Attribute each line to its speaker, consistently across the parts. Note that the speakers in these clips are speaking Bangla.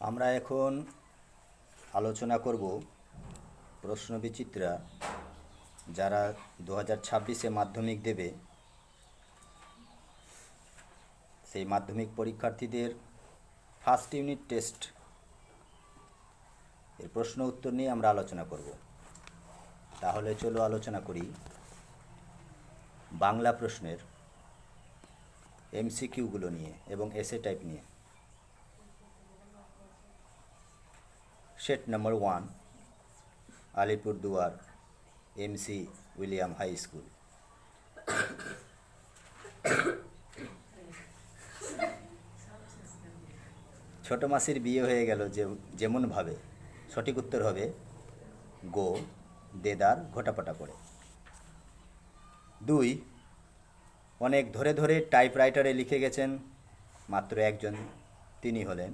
Speaker 1: আমরা এখন আলোচনা করব প্রশ্নবিচিত্রা যারা 2026-এ মাধ্যমিক দেবে সেই মাধ্যমিক পরীক্ষার্থীদের ফার্স্ট ইউনিট টেস্ট এর প্রশ্ন উত্তর নিয়ে আমরা আলোচনা করব। তাহলে চলো আলোচনা করি বাংলা প্রশ্নের এমসিকিউগুলো নিয়ে এবং এসএ টাইপ নিয়ে। Set number 1, Alipurduar MC William high school. ছোট মাসির বিয়ে হয়ে গেল যেমনভাবে, সঠিক উত্তর হবে গো, দেদার ঘটাপটা পড়ে। 2, অনেক ধরে ধরে টাইপরাইটারে লিখে গেছেন মাত্র একজন, তিনি হলেন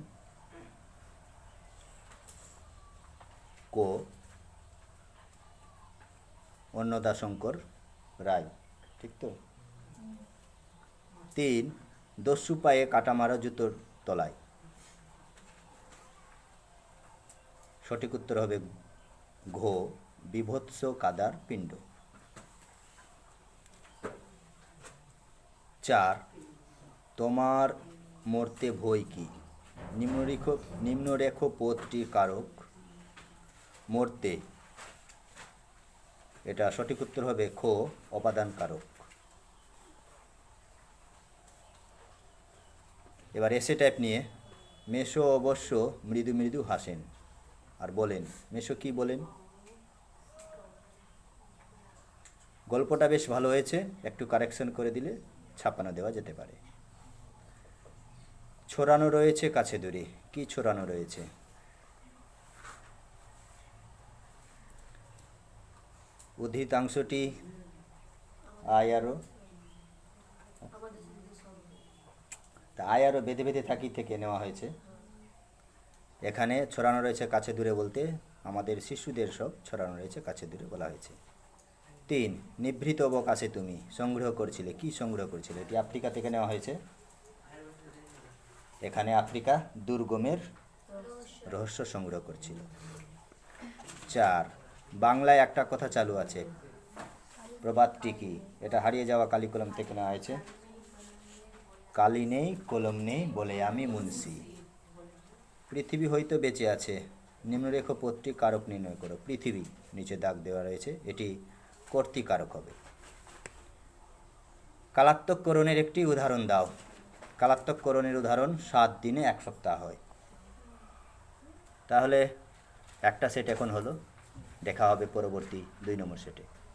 Speaker 1: কো, অন্নদাশঙ্কর রায়। ঠিক তো? 3, দস্যু পায়ে কাটা মারা জুতোর তলায়। সঠিক উত্তর হবে ঘো, বিভৎস কাদার পিণ্ড। 4, তোমার মরতে ভয় কি? নিম্নরেখ পদটি কারক। মরতে, এটা সঠিক উত্তর হবে খো, অপাদান কারক। এবার এসে টাইপ নিয়ে, মেশো অবশ্য মৃদু মৃদু হাসেন আর বলেন। মেশো কি বলেন? গল্পটা বেশ ভালো হয়েছে, একটু কারেকশন করে দিলে ছাপানো দেওয়া যেতে পারে। ছড়ানো রয়েছে কাছে দূরে, কি ছড়ানো রয়েছে? উদ্ধিতাংশটি আয়ারো, আয়ারো বেঁধে বেঁধে থাকি থেকে নেওয়া হয়েছে। এখানে ছড়ানো রয়েছে কাছে দূরে বলতে আমাদের শিশুদের সব ছড়ানো রয়েছে কাছে দূরে বলা হয়েছে। 3, নিভৃত অবকাশে তুমি সংগ্রহ করছিলে, কি সংগ্রহ করছিলে? এটি আফ্রিকা থেকে নেওয়া হয়েছে। এখানে আফ্রিকা দুর্গমের রহস্য সংগ্রহ করছিল। 4, বাংলায় একটা কথা চালু আছে, প্রবাদটি কি? এটা হারিয়ে যাওয়া কালি কলম থেকে নেওয়া হয়েছে। কালি নেই কলম নেই বলে আমি মুন্সি। পৃথিবী হয়তো বেঁচে আছে, নিম্নরেখ পদটি কারক নির্ণয় করো। পৃথিবী নিচে দাগ দেওয়া রয়েছে, এটি কর্তৃকারক হবে। কালাত্মককরণের একটি উদাহরণ দাও। কালাত্মককরণের উদাহরণ 7 দিনে 1 সপ্তাহ হয়। তাহলে একটা সেট এখন হলো, দেখা হবে পরবর্তী 2 নম্বর সেটে।